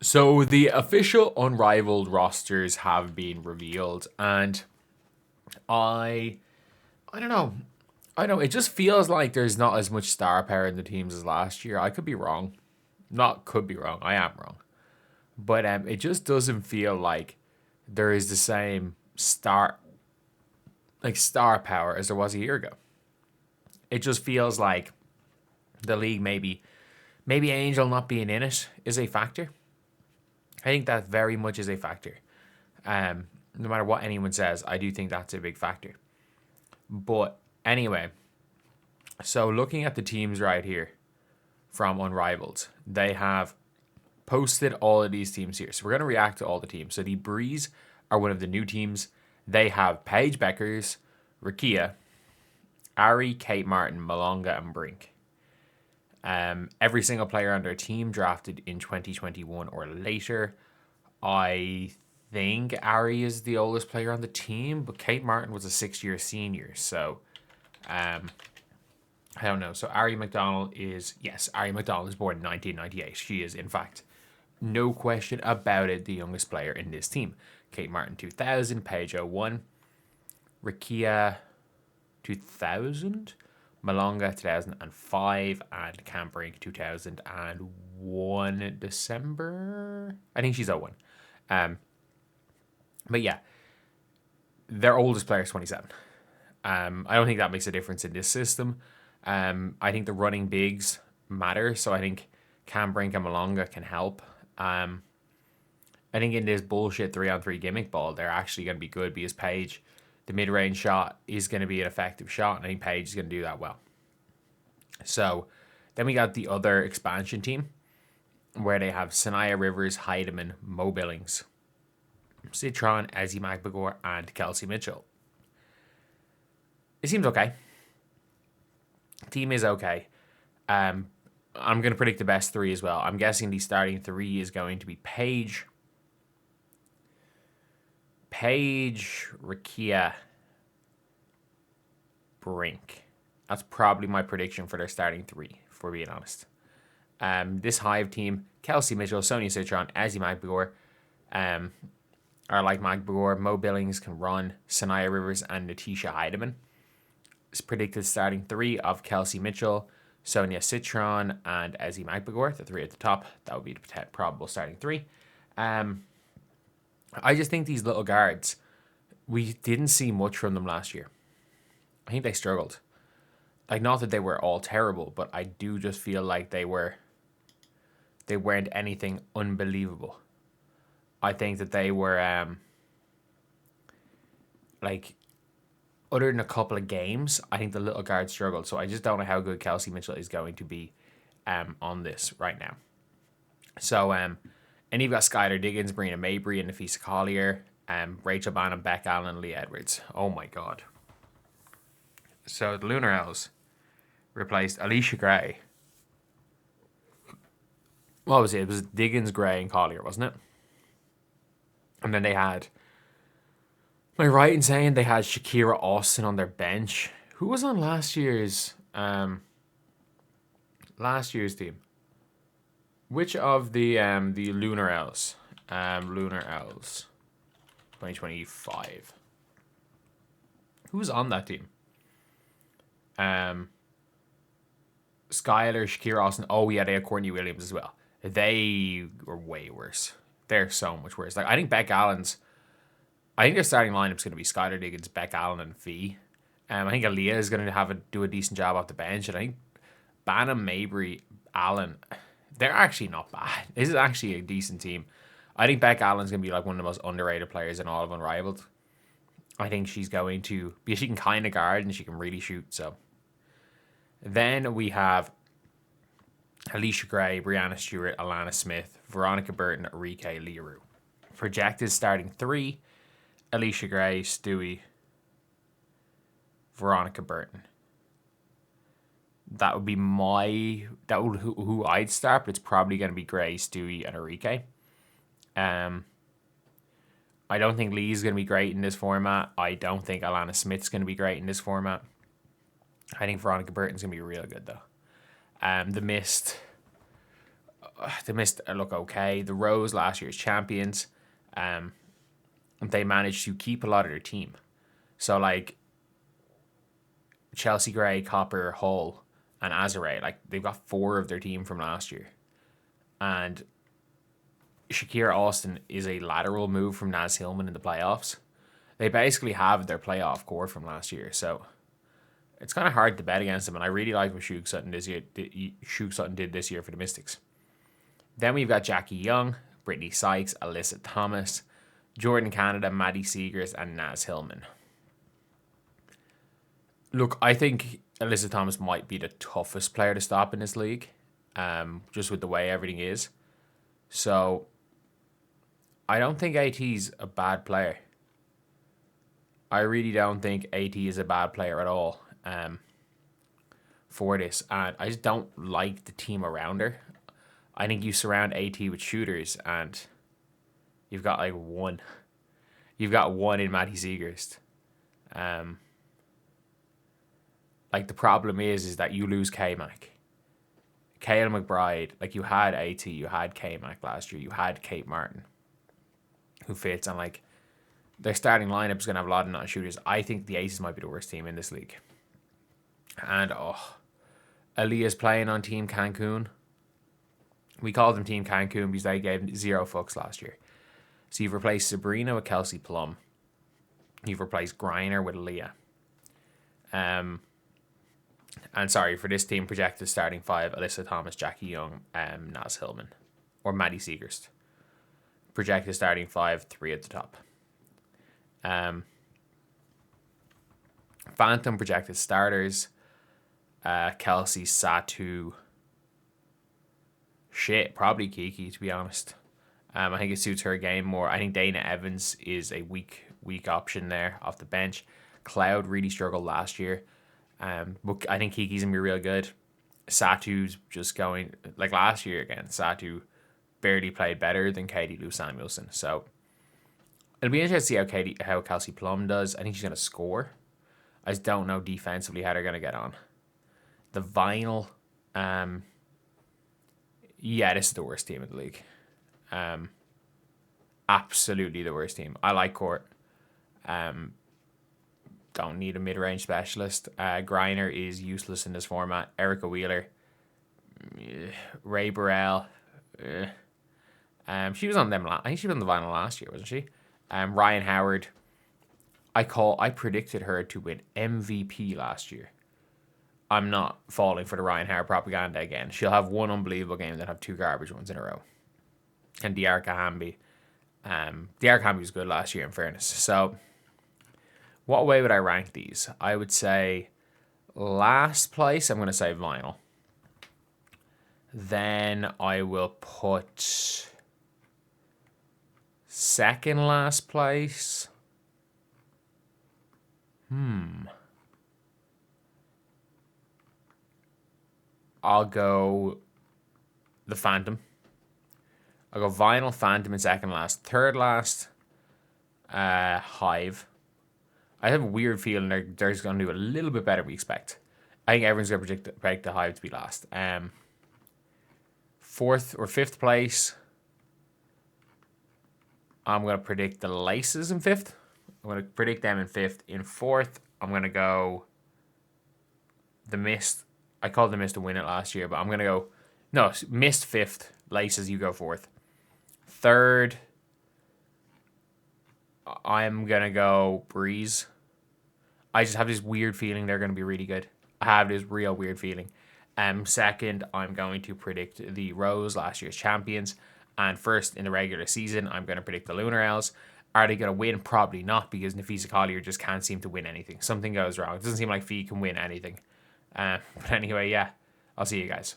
So the official Unrivaled rosters have been revealed, and I I don't know. I know it just feels like there's not as much star power in the teams as last year. I could be wrong. Not could be wrong. I am wrong. But it just doesn't feel like there is the same star power as there was a year ago. It just feels like the league maybe Angel not being in it is a factor. I think that very much is a factor. No matter what anyone says, I do think that's a big factor. But anyway, so looking at the teams right here from Unrivaled, they have posted all of these teams here. So we're going to react to all the teams. So the Breeze are one of the new teams. They have Paige Bueckers, Rakia, Ari, Kate Martin, Malonga, and Brink. Every single player on their team drafted in 2021 or later. I think Ari is the oldest player on the team, but Kate Martin was a 6-year senior. So I don't know. So Ari McDonald is born in 1998. She is, in fact, no question about it, the youngest player in this team. Kate Martin 2000, Paige 01, Rakia 2000, Malonga 2005, and Cam Brink 2001 December. I think she's 01. But yeah, their oldest player is 27. I don't think that makes a difference in this system. I think the running bigs matter, so I think Cam Brink and Malonga can help. I think in this bullshit 3-on-3 gimmick ball, they're actually going to be good because Paige, the mid-range shot, is going to be an effective shot, and I think Paige is going to do that well. So then we got the other expansion team, where they have Sanaya Rivers, Heidemann, Mo Billings, Citron, Ezzy Magbagor, and Kelsey Mitchell. It seems okay. Team is okay. I'm going to predict the best three as well. I'm guessing the starting three is going to be Paige, Rakia, Brink. That's probably my prediction for their starting three, if we're being honest. This Hive team, Kelsey Mitchell, Sonia Citron, Ezzy Magbagor, are like Magbagor. Mo Billings can run, Sanaya Rivers, and Natisha Heidemann. It's predicted starting three of Kelsey Mitchell, Sonia Citron, and Ezzy Magbagor, the three at the top. That would be the probable starting three. I just think these little guards, we didn't see much from them last year. I think they struggled. Like, not that they were all terrible, but I do just feel like they weren't anything unbelievable. I think that they were other than a couple of games, I think the little guards struggled. So I just don't know how good Kelsey Mitchell is going to be on this right now. So and you've got Skylar Diggins, Breanna Mabry, and Nafisa Collier, Rachel Bannon, Beck Allen, and Lee Edwards. Oh my god. So the Lunar Owls replaced Alicia Gray. What was it? It was Diggins, Gray, and Collier, wasn't it? And then they had, am I right in saying they had Shakira Austin on their bench? Who was on last year's team? Which of the Lunar Owls? Lunar Owls 2025. Who was on that team? Skylar, Shakira Austin. Oh yeah, they had Courtney Williams as well. They were way worse. They're so much worse. Like, I think their starting lineup's going to be Skylar Diggins, Beck Allen, and Fee. I think Aaliyah is going to do a decent job off the bench, and I think Banham, Mabry, Allen, they're actually not bad. This is actually a decent team. I think Beck Allen's going to be like one of the most underrated players in all of Unrivaled. I think she's going to, because she can kind of guard and she can really shoot. So then we have Alicia Gray, Brianna Stewart, Alana Smith, Veronica Burton, Enrique Leroux. Projected starting three: Alicia Gray, Stewie, Veronica Burton. That would be who I'd start, but it's probably going to be Gray, Stewie, and Enrique. I don't think Lee's going to be great in this format. I don't think Alana Smith's going to be great in this format. I think Veronica Burton's going to be real good, though. The Mist, the Mist look okay. The Rose, last year's champions, they managed to keep a lot of their team. So like Chelsea Gray, Copper, Hull, and Azare, like they've got 4 of their team from last year. And Shakira Austin is a lateral move from Naz Hillman in the playoffs. They basically have their playoff core from last year, so it's kind of hard to bet against them. And I really like what Shug Sutton did this year for the Mystics. Then we've got Jackie Young, Brittany Sykes, Alyssa Thomas, Jordan Canada, Maddie Seegers, and Naz Hillman. Look, I think Alyssa Thomas might be the toughest player to stop in this league, just with the way everything is. So I don't think AT's a bad player. I really don't think AT is a bad player at all for this. And I just don't like the team around her. I think you surround AT with shooters and you've got like one. You've got one in Maddie Seegers. Like the problem is that you lose K-Mac. Kale McBride, like you had AT, you had K-Mac last year, you had Kate Martin, who fits, and like their starting lineup is going to have a lot of non-shooters. I think the Aces might be the worst team in this league. And, Aaliyah's playing on Team Cancun. We called them Team Cancun because they gave 0 fucks last year. So you've replaced Breanna with Kelsey Plum. You've replaced Griner with Aaliyah. And sorry, for this team, projected starting 5, Alyssa Thomas, Jackie Young, Naz Hillman. Or Maddie Seegers. Projected starting 5, 3 at the top. Phantom projected starters, Kelsey, Satu, probably Kiki, to be honest. I think it suits her game more. I think Dana Evans is a weak option there off the bench. Cloud really struggled last year, but I think Kiki's gonna be real good. Satu's just going like last year again. Satu barely played better than Katie Lou Samuelson, so it'll be interesting to see how Kelsey Plum does. I think she's going to score. I just don't know defensively how they're going to get on. The Vinyl, this is the worst team in the league. Absolutely the worst team. I like Court. Don't need a mid-range specialist. Griner is useless in this format. Erica Wheeler. Ray Burrell. She was on them. I think she was on the Vinyl last year, wasn't she? Ryan Howard, I predicted her to win MVP last year. I'm not falling for the Ryan Howard propaganda again. She'll have one unbelievable game, then have 2 garbage ones in a row. And Diarca Hamby. Diarca Hamby was good last year, in fairness. So, what way would I rank these? I would say last place, I'm going to say Vinyl. Then I will put second last place. I'll go the Phantom. I'll go Vinyl, Phantom in second last. Third last, Hive. I have a weird feeling they're just going to do a little bit better than we expect. I think everyone's going to predict the Hive to be last. Fourth or fifth place, I'm going to predict the Laces in fifth. I'm going to predict them in fifth. In fourth, I'm going to go the Mist. I called the Mist to win it last year, but I'm going to go... No, Mist fifth. Laces, you go fourth. Third, I'm going to go Breeze. I just have this weird feeling they're going to be really good. I have this real weird feeling. Second, I'm going to predict the Rose, last year's champions. And first, in the regular season, I'm going to predict the Lunar Elves. Are they going to win? Probably not, because Nafisa Collier just can't seem to win anything. Something goes wrong. It doesn't seem like Fee can win anything. But anyway, yeah. I'll see you guys.